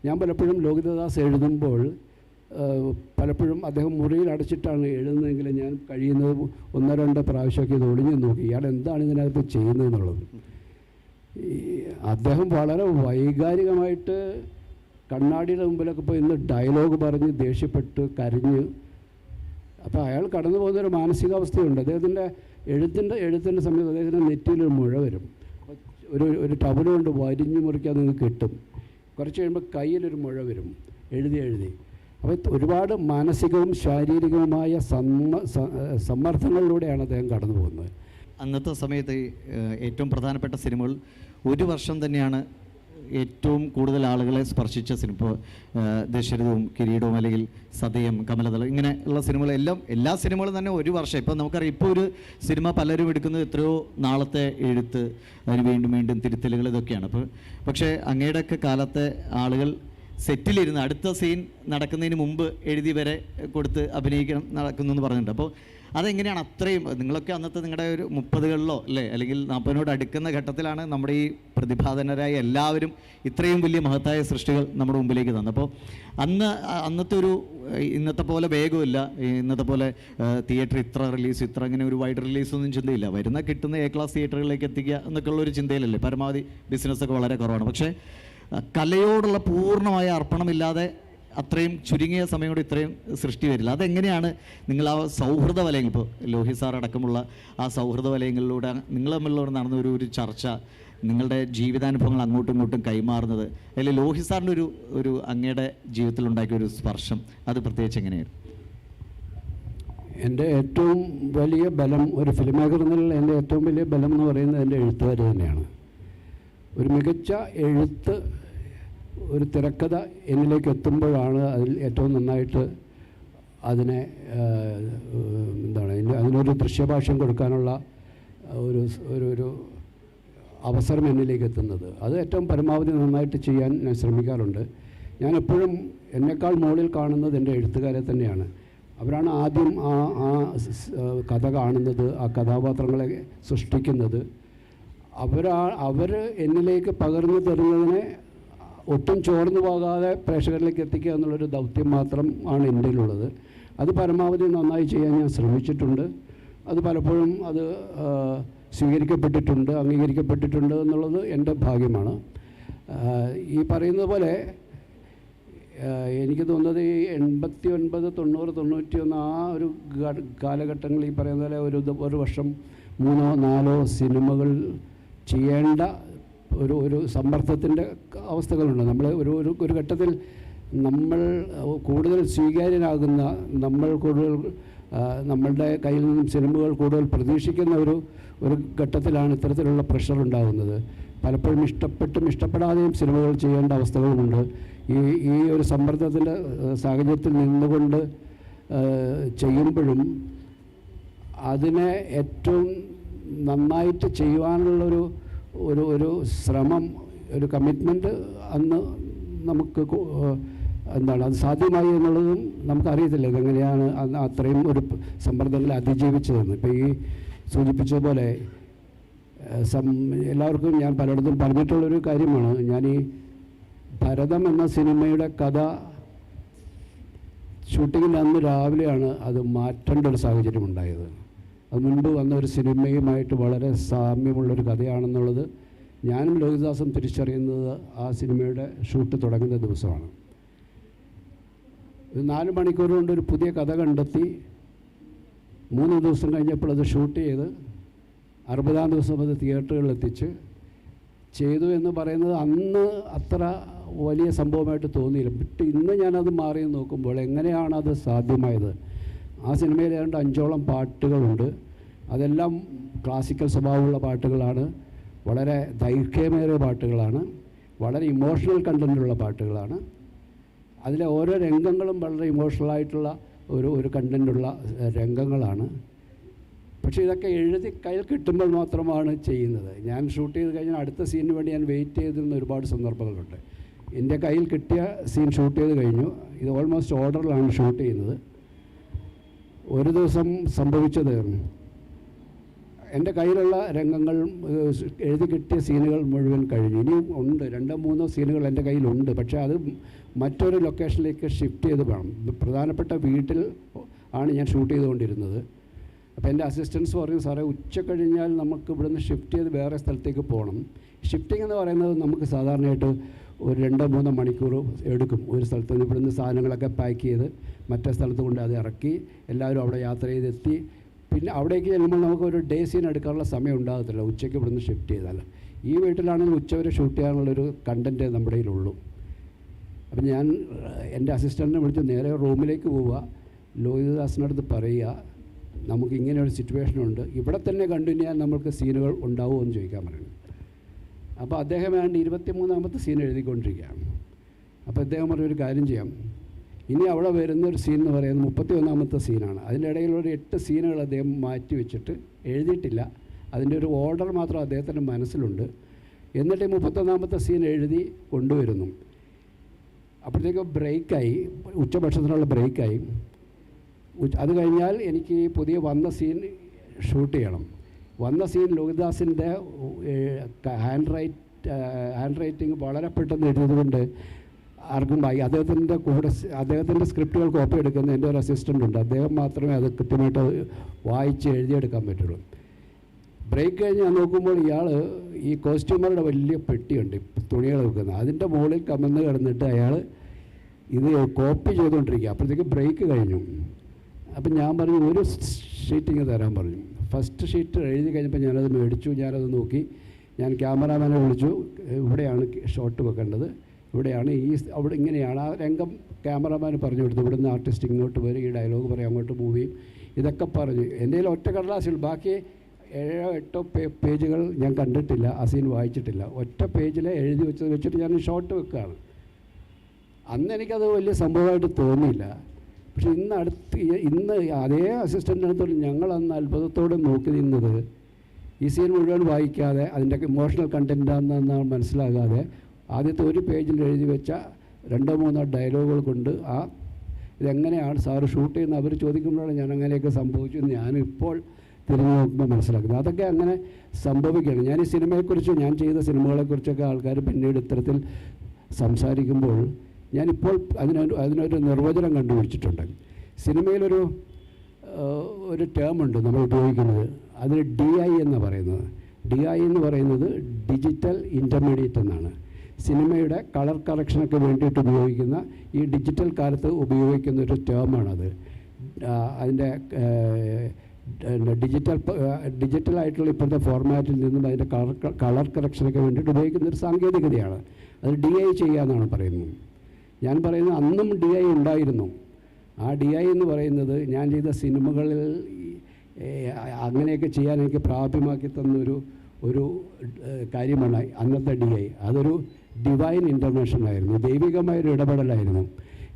ഞാൻ പലപ്പോഴും ലോഹിതദാസ് എഴുതുമ്പോൾ പലപ്പോഴും അദ്ദേഹം മുറിയിൽ അടച്ചിട്ടാണ് എഴുതുന്നതെങ്കിൽ ഞാൻ കഴിയുന്നത് 1-2 പ്രാവശ്യമൊക്കെ ഇത് ഒളിഞ്ഞു നോക്കി ഇയാൾ എന്താണ് ഇതിനകത്ത് ചെയ്യുന്നതെന്നുള്ളത്. അദ്ദേഹം വളരെ വൈകാരികമായിട്ട് കണ്ണാടിയുടെ മുമ്പിലൊക്കെ പോയി ഇന്ന് ഡയലോഗ് പറഞ്ഞ് ദേഷ്യപ്പെട്ട് കരഞ്ഞ്, അപ്പോൾ അയാൾ കടന്നു പോകുന്നൊരു മാനസികാവസ്ഥയുണ്ട്. അദ്ദേഹത്തിൻ്റെ എഴുത്തിൻ്റെ സമയത്ത് അദ്ദേഹത്തിൻ്റെ നെറ്റിയിലൊരു മുഴ വരും. ഒരു ടവൽ കൊണ്ട് വരിഞ്ഞു മുറിക്കാൻ നിങ്ങൾക്ക് കിട്ടും. കുറച്ച് കഴിയുമ്പോൾ കയ്യിലൊരു മുഴ വരും എഴുതി. അപ്പോൾ ഒരുപാട് മാനസികവും ശാരീരികവുമായ സമ്മർദ്ദങ്ങളിലൂടെയാണ് അദ്ദേഹം കടന്നു പോകുന്നത്. അന്നത്തെ സമയത്ത് ഏറ്റവും പ്രധാനപ്പെട്ട സിനിമകൾ ഒരു വർഷം തന്നെയാണ് ഏറ്റവും കൂടുതൽ ആളുകളെ സ്പർശിച്ച സിനിമ. ഇപ്പോൾ ദശരഥവും കിരീടവും അല്ലെങ്കിൽ സതയം, കമലദളം, ഇങ്ങനെയുള്ള സിനിമകളെല്ലാം എല്ലാ സിനിമകളും തന്നെ ഒരു വർഷം. ഇപ്പോൾ നമുക്കറിയാം, ഇപ്പോൾ ഒരു സിനിമ പലരും എടുക്കുന്നത് എത്രയോ നാളത്തെ എഴുത്ത്, അതിന് വീണ്ടും തിരുത്തലുകൾ, ഇതൊക്കെയാണ്. പക്ഷേ അങ്ങയുടെയൊക്കെ കാലത്തെ ആളുകൾ സെറ്റിലിരുന്ന് അടുത്ത സീൻ നടക്കുന്നതിന് മുമ്പ് എഴുതി വരെ കൊടുത്ത് അഭിനയിക്കണം നടക്കുന്നു എന്ന് പറഞ്ഞിട്ടുണ്ട്. അപ്പോൾ അതെങ്ങനെയാണ് അത്രയും നിങ്ങളൊക്കെ അന്നത്തെ നിങ്ങളുടെ ഒരു 30കളിലോ അല്ലേ അല്ലെങ്കിൽ 40നോട് അടുക്കുന്ന ഘട്ടത്തിലാണ് നമ്മുടെ ഈ പ്രതിഭാധനരായ എല്ലാവരും ഇത്രയും വലിയ മഹത്തായ സൃഷ്ടികൾ നമ്മുടെ മുമ്പിലേക്ക് തന്നത്. അപ്പോൾ അന്നത്തെ ഒരു ഇന്നത്തെ പോലെ വേഗമില്ല, ഇന്നത്തെ പോലെ തിയേറ്റർ ഇത്ര റിലീസ് ഇങ്ങനെ ഒരു വൈഡ് റിലീസൊന്നും ചിന്തയില്ല. കിട്ടുന്ന A ക്ലാസ് തിയേറ്ററുകളിലേക്ക് എത്തിക്കുക എന്നൊക്കെയുള്ളൊരു ചിന്തയിലല്ലേ. പരമാവധി ബിസിനസ്സൊക്കെ വളരെ കുറവാണ്. പക്ഷേ കലയോടുള്ള പൂർണ്ണമായ അർപ്പണമില്ലാതെ അത്രയും ചുരുങ്ങിയ സമയം കൊണ്ട് ഇത്രയും സൃഷ്ടി വരില്ല. അതെങ്ങനെയാണ് നിങ്ങൾ ആ സൗഹൃദ വലയങ്ങൾ, ഇപ്പോൾ ലോഹി സാർ അടക്കമുള്ള ആ സൗഹൃദ വലയങ്ങളിലൂടെ നിങ്ങൾ തമ്മിലുള്ള നടന്ന ഒരു ചർച്ച, നിങ്ങളുടെ ജീവിതാനുഭവങ്ങൾ അങ്ങോട്ടും ഇങ്ങോട്ടും കൈമാറുന്നത്, അല്ലെങ്കിൽ ലോഹി സാറിൻ്റെ ഒരു അങ്ങയുടെ ജീവിതത്തിൽ ഉണ്ടാക്കിയ ഒരു സ്പർശം, അത് പ്രത്യേകിച്ച് എങ്ങനെയായിരുന്നു? എൻ്റെ ഏറ്റവും വലിയ ബലം, ഒരു ഫിലിം മേക്കർ എന്നുള്ള എൻ്റെ ഏറ്റവും വലിയ ബലം എന്ന് പറയുന്നത് എൻ്റെ എഴുത്തുകാർ തന്നെയാണ്. ഒരു മികച്ച എഴുത്ത്, ഒരു തിരക്കഥ എന്നിലേക്ക് എത്തുമ്പോഴാണ് അതിൽ ഏറ്റവും നന്നായിട്ട് അതിനെ അതിനൊരു ദൃശ്യഭാഷ്യം കൊടുക്കാനുള്ള ഒരു അവസരം എന്നിലേക്ക് എത്തുന്നത്. അത് ഏറ്റവും പരമാവധി നന്നായിട്ട് ചെയ്യാൻ ഞാൻ ശ്രമിക്കാറുണ്ട്. ഞാൻ എപ്പോഴും എന്നെക്കാൾ മുകളിൽ കാണുന്നത് എൻ്റെ എഴുത്തുകാരെ തന്നെയാണ്. അവരാണ് ആദ്യം കഥ കാണുന്നത്, ആ കഥാപാത്രങ്ങളെ സൃഷ്ടിക്കുന്നത്. അവർ എന്നിലേക്ക് പകർന്നു തരുന്നതിനെ ഒട്ടും ചോർന്നു പോകാതെ പ്രേക്ഷകരിലേക്ക് എത്തിക്കുക എന്നുള്ളൊരു ദൗത്യം മാത്രം ആണ് എൻ്റെയിലുള്ളത്. അത് പരമാവധി നന്നായി ചെയ്യാൻ ഞാൻ ശ്രമിച്ചിട്ടുണ്ട്. അത് പലപ്പോഴും അത് സ്വീകരിക്കപ്പെട്ടിട്ടുണ്ട്, അംഗീകരിക്കപ്പെട്ടിട്ടുണ്ട് എന്നുള്ളത് എൻ്റെ ഭാഗ്യമാണ്. ഈ പറയുന്നത് പോലെ എനിക്ക് തോന്നുന്നത് ഈ 89, 90, 91 ആ ഒരു കാലഘട്ടങ്ങളിൽ ഈ പറയുന്ന പോലെ ഒരു വർഷം 3-4 സിനിമകൾ ചെയ്യേണ്ട ഒരു സമ്മർദ്ദത്തിൻ്റെ അവസ്ഥകളുണ്ട്. നമ്മൾ ഒരു ഘട്ടത്തിൽ നമ്മൾ കൂടുതൽ സ്വീകാര്യനാകുന്ന, നമ്മൾ കൂടുതൽ നമ്മളുടെ കയ്യിൽ നിന്നും സിനിമകൾ കൂടുതൽ പ്രതീക്ഷിക്കുന്ന ഒരു ഘട്ടത്തിലാണ് ഇത്തരത്തിലുള്ള പ്രഷർ ഉണ്ടാകുന്നത്. പലപ്പോഴും ഇഷ്ടപ്പെട്ടും ഇഷ്ടപ്പെടാതെയും സിനിമകൾ ചെയ്യേണ്ട അവസ്ഥകളുമുണ്ട്. ഈ ഒരു സമ്മർദ്ദത്തിൻ്റെ സാഹചര്യത്തിൽ നിന്നുകൊണ്ട് ചെയ്യുമ്പോഴും അതിനെ ഏറ്റവും നന്നായിട്ട് ചെയ്യുവാനുള്ളൊരു ഒരു ശ്രമം, ഒരു കമ്മിറ്റ്മെൻറ്റ് അന്ന് നമുക്ക് അത് സാധ്യമായി എന്നുള്ളതും നമുക്കറിയത്തില്ല. ഇതെങ്ങനെയാണ് അന്ന് അത്രയും ഒരു സമ്മർദ്ദങ്ങളെ അതിജീവിച്ചതെന്ന്. ഇപ്പോൾ ഈ സൂചിപ്പിച്ചതുപോലെ എല്ലാവർക്കും ഞാൻ പലയിടത്തും പറഞ്ഞിട്ടുള്ളൊരു കാര്യമാണ്. ഞാൻ ഈ ഭരതം എന്ന സിനിമയുടെ കഥ ഷൂട്ടിങ്ങിൽ അന്ന് രാവിലെയാണ് അത് മാറ്റേണ്ട ഒരു സാഹചര്യം ഉണ്ടായത്. അത് മുൻപ് വന്ന ഒരു സിനിമയുമായിട്ട് വളരെ സാമ്യമുള്ളൊരു കഥയാണെന്നുള്ളത് ഞാനും ലോഹിതദാസും തിരിച്ചറിയുന്നത് ആ സിനിമയുടെ ഷൂട്ട് തുടങ്ങുന്ന ദിവസമാണ്. 4 മണിക്കൂർ കൊണ്ട് ഒരു പുതിയ കഥ കണ്ടെത്തി 3 ദിവസം കഴിഞ്ഞപ്പോൾ അത് ഷൂട്ട് ചെയ്ത് 60-ാം ദിവസം അത് തിയേറ്ററുകളിൽ എത്തിച്ച് ചെയ്തു എന്ന് പറയുന്നത് അന്ന് അത്ര വലിയ സംഭവമായിട്ട് തോന്നിയില്ല. ബട്ട് ഇന്ന് ഞാനത് മാറി നോക്കുമ്പോൾ എങ്ങനെയാണ് അത് സാധ്യമായത്? ആ സിനിമയിൽ ഏതാണ്ട് 5ഓളം പാട്ടുകളുണ്ട്. അതെല്ലാം ക്ലാസിക്കൽ സ്വഭാവമുള്ള പാട്ടുകളാണ്, വളരെ ദൈർഘ്യമേറിയ പാട്ടുകളാണ്, വളരെ ഇമോഷണൽ കണ്ടൻറ്റുള്ള പാട്ടുകളാണ്. അതിലെ ഓരോ രംഗങ്ങളും വളരെ ഇമോഷണലായിട്ടുള്ള ഒരു കണ്ടൻറ്റുള്ള രംഗങ്ങളാണ്. പക്ഷേ ഇതൊക്കെ എഴുതി കയ്യിൽ കിട്ടുമ്പോൾ മാത്രമാണ് ചെയ്യുന്നത്. ഞാൻ ഷൂട്ട് ചെയ്ത് കഴിഞ്ഞാൽ അടുത്ത സീനിന് വേണ്ടി ഞാൻ വെയിറ്റ് ചെയ്തിരുന്ന ഒരുപാട് സന്ദർഭങ്ങളുണ്ട്. എൻ്റെ കയ്യിൽ കിട്ടിയ സീൻ ഷൂട്ട് ചെയ്ത് കഴിഞ്ഞു. ഇത് ഓൾമോസ്റ്റ് ഓർഡറിലാണ് ഷൂട്ട് ചെയ്യുന്നത്. ഒരു ദിവസം സംഭവിച്ചത്, എൻ്റെ കയ്യിലുള്ള രംഗങ്ങൾ എഴുതി കിട്ടിയ സീനുകൾ മുഴുവൻ കഴിഞ്ഞു. ഇനിയും ഉണ്ട് 2-3 സീനുകൾ എൻ്റെ കയ്യിലുണ്ട്. പക്ഷേ അത് മറ്റൊരു ലൊക്കേഷനിലേക്ക് ഷിഫ്റ്റ് ചെയ്ത് വേണം. പ്രധാനപ്പെട്ട വീട്ടിൽ ആണ് ഞാൻ ഷൂട്ട് ചെയ്തുകൊണ്ടിരുന്നത്. അപ്പോൾ എൻ്റെ അസിസ്റ്റൻസ് പറഞ്ഞു, സാറേ ഉച്ച കഴിഞ്ഞാൽ നമുക്ക് ഇവിടുന്ന് ഷിഫ്റ്റ് ചെയ്ത് വേറെ സ്ഥലത്തേക്ക് പോകണം. ഷിഫ്റ്റിംഗ് എന്ന് പറയുന്നത് നമുക്ക് സാധാരണയായിട്ട് ഒരു 2-3 മണിക്കൂർ എടുക്കും. ഒരു സ്ഥലത്ത് നിന്ന് ഇവിടുന്ന് സാധനങ്ങളൊക്കെ പാക്ക് ചെയ്ത് മറ്റേ സ്ഥലത്ത് കൊണ്ട് അത് ഇറക്കി എല്ലാവരും അവിടെ യാത്ര ചെയ്തെത്തി പിന്നെ അവിടേക്ക് ചെല്ലുമ്പോൾ നമുക്കൊരു ഡേ സീൻ എടുക്കാനുള്ള സമയം ഉണ്ടാകത്തില്ല ഉച്ചയ്ക്ക് ഇവിടുന്ന് ഷിഫ്റ്റ് ചെയ്താൽ. ഈ വീട്ടിലാണെങ്കിൽ ഉച്ചവരെ ഷൂട്ട് ചെയ്യാനുള്ളൊരു കണ്ടൻറ്റ് നമ്മുടെ കയ്യിലുള്ളൂ. അപ്പം ഞാൻ എൻ്റെ അസിസ്റ്റൻറ്റിനെ വിളിച്ച് നേരെ റൂമിലേക്ക് പോവുക, ലോഹിതദാസിനടുത്ത് പറയുക, നമുക്ക് ഇങ്ങനെ ഒരു സിറ്റുവേഷനുണ്ട്, ഇവിടെ തന്നെ കണ്ടിന്യൂ ചെയ്യാൻ നമുക്ക് സീനുകൾ ഉണ്ടാവുമോ എന്ന് ചോദിക്കാൻ പറയുന്നു. അപ്പോൾ അദ്ദേഹം വേണ്ട 23ാമത്തെ സീൻ എഴുതിക്കൊണ്ടിരിക്കുകയാണ്. അപ്പോൾ അദ്ദേഹം പറഞ്ഞൊരു കാര്യം ചെയ്യാം, ഇനി അവിടെ വരുന്നൊരു സീൻ എന്ന് പറയുന്നത് 31ാമത്തെ സീനാണ്. അതിൻ്റെ ഇടയിലൊരു 8 സീനുകൾ അദ്ദേഹം മാറ്റി വെച്ചിട്ട് എഴുതിയിട്ടില്ല. അതിൻ്റെ ഒരു ഓർഡർ മാത്രം അദ്ദേഹത്തിൻ്റെ മനസ്സിലുണ്ട്. എന്നിട്ട് 31ാമത്തെ സീൻ എഴുതി കൊണ്ടുവരുന്നു. അപ്പോഴത്തേക്ക് ബ്രേക്കായി, ഉച്ചഭക്ഷണത്തിനുള്ള ബ്രേക്കായി. അത് കഴിഞ്ഞാൽ എനിക്ക് പുതിയ വന്ന സീൻ ഷൂട്ട് ചെയ്യണം. വന്ന സീൻ ലോഹിതദാസിൻ്റെ ഹാൻഡ് റൈറ്റിംഗ് വളരെ പെട്ടെന്ന് എഴുതിയതുകൊണ്ട് ആർക്കും അദ്ദേഹത്തിൻ്റെ സ്ക്രിപ്റ്റുകൾ കോപ്പി എടുക്കുന്ന എൻ്റെ ഒരു അസിസ്റ്റൻ്റ് ഉണ്ട്. അദ്ദേഹം മാത്രമേ അത് കൃത്യമായിട്ട് വായിച്ച് എഴുതിയെടുക്കാൻ പറ്റുള്ളൂ. ബ്രേക്ക് കഴിഞ്ഞ് ഞാൻ നോക്കുമ്പോൾ ഇയാൾ ഈ കോസ്റ്റ്യൂമറുടെ വലിയ പെട്ടിയുണ്ട് തുണികൾ വെക്കുന്നത്, അതിൻ്റെ മുകളിൽ കമന്ന് കിടന്നിട്ട് അയാൾ ഇത് കോപ്പി ചെയ്തുകൊണ്ടിരിക്കുക. അപ്പോഴത്തേക്ക് ബ്രേക്ക് കഴിഞ്ഞു. അപ്പം ഞാൻ പറഞ്ഞു ഒരു ഷീറ്റിങ് തരാൻ പറഞ്ഞു. ഫസ്റ്റ് ഷീറ്റ് എഴുതി കഴിഞ്ഞപ്പോൾ ഞാനത് മേടിച്ചു, ഞാനത് നോക്കി, ഞാൻ ക്യാമറാമാനെ വിളിച്ചു, ഇവിടെയാണ് ഷോട്ട് വെക്കേണ്ടത്, ഇവിടെയാണ് അവിടെ ഇങ്ങനെയാണ് ആ രംഗം ക്യാമറാമാൻ പറഞ്ഞു കൊടുത്തു, ഇവിടുന്ന് ആർട്ടിസ്റ്റ് ഇങ്ങോട്ട് വരും, ഈ ഡയലോഗ് പറയും, അങ്ങോട്ട് മൂവ് ചെയ്യും, ഇതൊക്കെ പറഞ്ഞു. എൻ്റെ കയ്യിൽ ഒറ്റ കടലാസിൽ ബാക്കി 7-8 പേജുകൾ ഞാൻ കണ്ടിട്ടില്ല, ആ സീൻ വായിച്ചിട്ടില്ല. ഒറ്റ പേജിൽ എഴുതി വെച്ചിട്ട് ഞാൻ ഷോട്ട് വെക്കുകയാണ്. അന്ന് എനിക്കത് വലിയ സംഭവമായിട്ട് തോന്നിയില്ല. പക്ഷെ ഇന്ന് അതേ അസിസ്റ്റൻ്റ് അടുത്തോളം ഞങ്ങൾ അന്ന് അത്ഭുതത്തോടെ നോക്കി നിന്നത് ഈ സീൻ മുഴുവൻ വായിക്കാതെ അതിൻ്റെ ഇമോഷണൽ കണ്ടൻറ്റാണെന്ന് മനസ്സിലാകാതെ ആദ്യത്തെ ഒരു പേജിൽ എഴുതി വെച്ച 2-3 ഡയലോഗുകൾ കൊണ്ട് ഇതെങ്ങനെയാണ് സാറ് ഷൂട്ട് ചെയ്യുന്നത് അവർ ചോദിക്കുമ്പോഴാണ് ഞാൻ അങ്ങനെയൊക്കെ സംഭവിച്ചു എന്ന് ഞാനിപ്പോൾ തിരിഞ്ഞു നോക്കുമ്പോൾ മനസ്സിലാക്കുന്നത്. അതൊക്കെ അങ്ങനെ സംഭവിക്കുകയാണ്. ഞാൻ ഈ സിനിമയെക്കുറിച്ച്, ഞാൻ ചെയ്ത സിനിമകളെക്കുറിച്ചൊക്കെ ആൾക്കാർ പിന്നീട് ഇത്തരത്തിൽ സംസാരിക്കുമ്പോൾ ഞാനിപ്പോൾ അതിനൊരു നിർവചനം കണ്ടുപിടിച്ചിട്ടുണ്ട്. സിനിമയിലൊരു ടേമുണ്ട് നമ്മൾ ഉപയോഗിക്കുന്നത്, അതിന് DI എന്ന് പറയുന്നത്. DI എന്ന് പറയുന്നത് ഡിജിറ്റൽ ഇൻ്റർമീഡിയറ്റ് എന്നാണ്. സിനിമയുടെ കളർ കറക്ഷനൊക്കെ വേണ്ടിയിട്ട് ഉപയോഗിക്കുന്ന ഈ ഡിജിറ്റൽ ഉപയോഗിക്കുന്ന ഒരു ടേമാണത്. അതിൻ്റെ ഡിജിറ്റലായിട്ടുള്ള ഇപ്പോഴത്തെ ഫോർമാറ്റിൽ നിന്നും അതിൻ്റെ കളർ കറക്ഷനൊക്കെ വേണ്ടിയിട്ട് ഉപയോഗിക്കുന്നൊരു സാങ്കേതികതയാണ്. അത് DI ചെയ്യാമെന്നാണ് പറയുന്നത്. ഞാൻ പറയുന്നത് അന്നും DI ഉണ്ടായിരുന്നു. ആ DI എന്ന് പറയുന്നത് ഞാൻ ചെയ്ത സിനിമകളിൽ അങ്ങനെയൊക്കെ ചെയ്യാൻ എനിക്ക് പ്രാപ്യമാക്കി തന്നൊരു കാര്യമാണ് അന്നത്തെ DI. അതൊരു ഡിവൈൻ ഇൻ്റർവെൻഷനായിരുന്നു, ദൈവികമായൊരു ഇടപെടലായിരുന്നു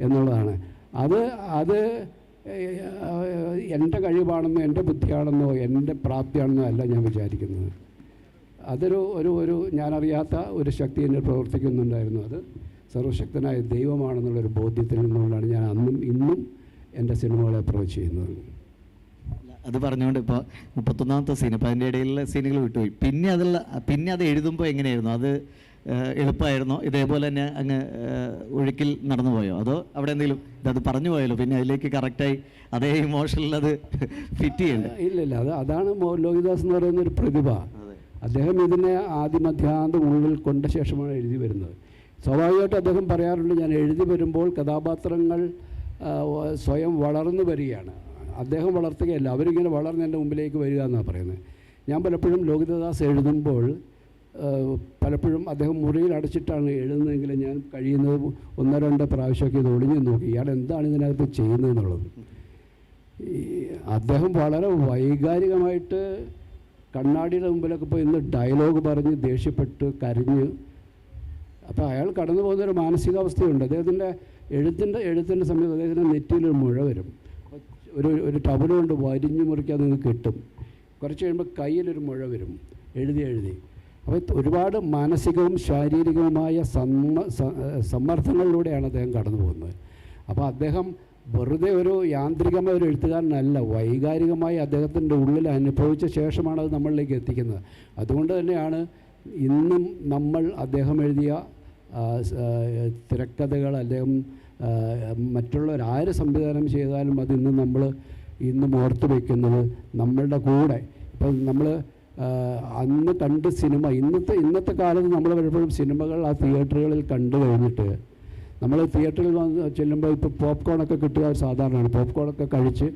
എന്നുള്ളതാണ്. അത് എൻ്റെ കഴിവാണെന്നോ എൻ്റെ ബുദ്ധിയാണെന്നോ എൻ്റെ പ്രാപ്തിയാണെന്നോ അല്ല ഞാൻ വിചാരിക്കുന്നത്. അതൊരു ഞാനറിയാത്ത ഒരു ശക്തി എന്നെ പ്രവർത്തിക്കുന്നുണ്ടായിരുന്നു. അത് സർവശക്തനായ ദൈവമാണെന്നുള്ളൊരു ബോധ്യത്തിൽ നിന്നുകൊണ്ടാണ് ഞാൻ അന്നും ഇന്നും എൻ്റെ സിനിമകളെ അപ്രോച്ച് ചെയ്യുന്നത്. അത് പറഞ്ഞുകൊണ്ട് ഇപ്പോൾ 31ാമത്തെ സീൻ, അപ്പോൾ അതിൻ്റെ ഇടയിലുള്ള സീനുകൾ വിട്ടുപോയി. പിന്നെ അത് എഴുതുമ്പോൾ എങ്ങനെയായിരുന്നു? അത് എളുപ്പമായിരുന്നോ? ഇതേപോലെ തന്നെ അങ്ങ് ഒഴുക്കിൽ നടന്നു പോയോ? അതോ അവിടെ എന്തെങ്കിലും അത് പറഞ്ഞു പോയല്ലോ പിന്നെ അതിലേക്ക് കറക്റ്റായി അതേ ഇമോഷനിൽ അത് ഫിറ്റ് ചെയ്യണ്ടേ? ഇല്ല, അതാണ് ലോഹിതദാസ് എന്ന് പറയുന്നൊരു പ്രതിഭ. അദ്ദേഹം ഇതിനെ ആദ്യമധ്യാന്തം ഉള്ളിൽ കൊണ്ട ശേഷമാണ് എഴുതി വരുന്നത്. സ്വാഭാവികമായിട്ട് അദ്ദേഹം പറയാറുണ്ട്, ഞാൻ എഴുതി വരുമ്പോൾ കഥാപാത്രങ്ങൾ സ്വയം വളർന്നു വരികയാണ്, അദ്ദേഹം വളർത്തുകയല്ല, അവരിങ്ങനെ വളർന്ന് എൻ്റെ മുമ്പിലേക്ക് വരിക എന്നാണ് പറയുന്നത്. ഞാൻ പലപ്പോഴും ലോഹിതദാസ് എഴുതുമ്പോൾ പലപ്പോഴും അദ്ദേഹം മുറിയിൽ അടച്ചിട്ടാണ് എഴുതുന്നതെങ്കിൽ ഞാൻ കഴിയുന്നത് 1-2 പ്രാവശ്യമൊക്കെ ഇത് ഒളിഞ്ഞു നോക്കി ഇയാൾ എന്താണ് ഇതിനകത്ത് ചെയ്യുന്നതെന്നുള്ളത്. അദ്ദേഹം വളരെ വൈകാരികമായിട്ട് കണ്ണാടിയുടെ മുമ്പിലൊക്കെ പോയി ഇന്ന് ഡയലോഗ് പറഞ്ഞ് ദേഷ്യപ്പെട്ട് കരഞ്ഞ്, അപ്പോൾ അയാൾ കടന്നു പോകുന്നൊരു മാനസികാവസ്ഥയുണ്ട്. അദ്ദേഹത്തിൻ്റെ എഴുത്തിൻ്റെ സമയത്ത് അദ്ദേഹത്തിൻ്റെ നെറ്റിയിലൊരു മുഴ വരും, ഒരു ടവൽ കൊണ്ട് വരിഞ്ഞു മുറിക്കാൻ നിങ്ങൾക്ക് കിട്ടും. കുറച്ച് കഴിയുമ്പോൾ കയ്യിലൊരു മുഴ വരും എഴുതി. അപ്പോൾ ഒരുപാട് മാനസികവും ശാരീരികവുമായ സമ്മർദ്ദങ്ങളിലൂടെയാണ് അദ്ദേഹം കടന്നു പോകുന്നത്. അപ്പോൾ അദ്ദേഹം വെറുതെ ഒരു യാന്ത്രികമായ ഒരു എഴുത്തുകാരനല്ല, വൈകാരികമായി അദ്ദേഹത്തിൻ്റെ ഉള്ളിൽ അനുഭവിച്ച ശേഷമാണ് അത് നമ്മളിലേക്ക് എത്തിക്കുന്നത്. അതുകൊണ്ട് തന്നെയാണ് ഇന്നും നമ്മൾ അദ്ദേഹം എഴുതിയ തിരക്കഥകൾ, അദ്ദേഹം മറ്റുള്ളവർ ആര് സംവിധാനം ചെയ്താലും അത് ഇന്നും ഓർത്തു വയ്ക്കുന്നത് നമ്മളുടെ കൂടെ. ഇപ്പം നമ്മൾ അന്ന് കണ്ട് സിനിമ ഇന്നത്തെ കാലത്ത് നമ്മൾ പലപ്പോഴും സിനിമകൾ ആ തിയേറ്ററുകളിൽ കണ്ടു കഴിഞ്ഞിട്ട് നമ്മൾ തിയേറ്ററിൽ ചെല്ലുമ്പോൾ ഇപ്പോൾ പോപ്കോണൊക്കെ കിട്ടുക സാധാരണയാണ്. പോപ്കോണൊക്കെ കഴിച്ച്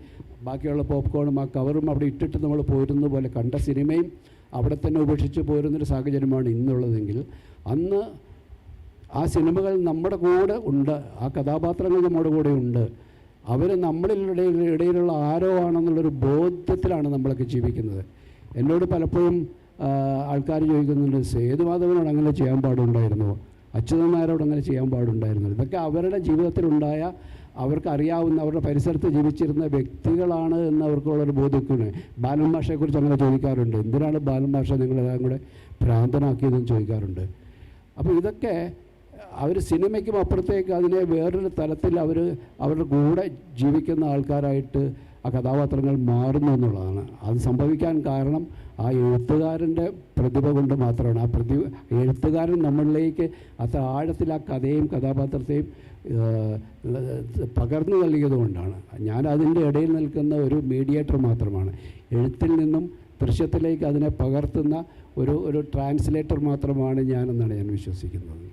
ബാക്കിയുള്ള പോപ്കോണും ആ കവറും അവിടെ ഇട്ടിട്ട് നമ്മൾ പോരുന്നത് പോലെ കണ്ട സിനിമയും അവിടെ തന്നെ ഉപേക്ഷിച്ച് പോരുന്നൊരു സാഹചര്യമാണ് ഇന്നുള്ളതെങ്കിൽ, അന്ന് ആ സിനിമകൾ നമ്മുടെ കൂടെ ഉണ്ട്, ആ കഥാപാത്രങ്ങൾ നമ്മുടെ കൂടെ ഉണ്ട്, അവർ ഇടയിലുള്ള ആരോ ആണെന്നുള്ളൊരു ബോധ്യത്തിലാണ് നമ്മളൊക്കെ ജീവിക്കുന്നത്. എന്നോട് പലപ്പോഴും ആൾക്കാർ ചോദിക്കുന്നുണ്ട്, സേതുമാധവനോട് അങ്ങനെ ചെയ്യാൻ പാടുണ്ടായിരുന്നോ, അച്യുതൻ നായരോട് അങ്ങനെ ചെയ്യാൻ പാടുണ്ടായിരുന്നു. ഇതൊക്കെ അവരുടെ ജീവിതത്തിലുണ്ടായ, അവർക്കറിയാവുന്ന, അവരുടെ പരിസരത്ത് ജീവിച്ചിരുന്ന വ്യക്തികളാണ് എന്ന് അവർക്കുള്ളൊരു ബോധ്യമാണ്. ബാലൻ മാഷയെക്കുറിച്ച് അങ്ങനെ ചോദിക്കാറുണ്ട്, എന്തിനാണ് ബാലൻ മാഷ നിങ്ങളെല്ലാം കൂടെ ഭ്രാന്തനാക്കിയതെന്ന് ചോദിക്കാറുണ്ട്. അപ്പോൾ ഇതൊക്കെ അവർ സിനിമയ്ക്കും അപ്പുറത്തേക്ക് അതിനെ വേറൊരു തലത്തിൽ അവരുടെ കൂടെ ജീവിക്കുന്ന ആൾക്കാരായിട്ട് ആ കഥാപാത്രങ്ങൾ മാറുന്നു എന്നുള്ളതാണ്. അത് സംഭവിക്കാൻ കാരണം ആ എഴുത്തുകാരൻ്റെ പ്രതിഭ കൊണ്ട് മാത്രമാണ്. എഴുത്തുകാരൻ നമ്മളിലേക്ക് അത്ര ആഴത്തിൽ ആ കഥയും കഥാപാത്രത്തെയും പകർന്നു നൽകിയത് കൊണ്ടാണ്. ഞാൻ അതിൻ്റെ ഇടയിൽ നിൽക്കുന്ന ഒരു മീഡിയേറ്റർ മാത്രമാണ്. എഴുത്തിൽ നിന്നും ദൃശ്യത്തിലേക്ക് അതിനെ പകർത്തുന്ന ഒരു ട്രാൻസ്ലേറ്റർ മാത്രമാണ് ഞാനെന്നാണ് ഞാൻ വിശ്വസിക്കുന്നത്.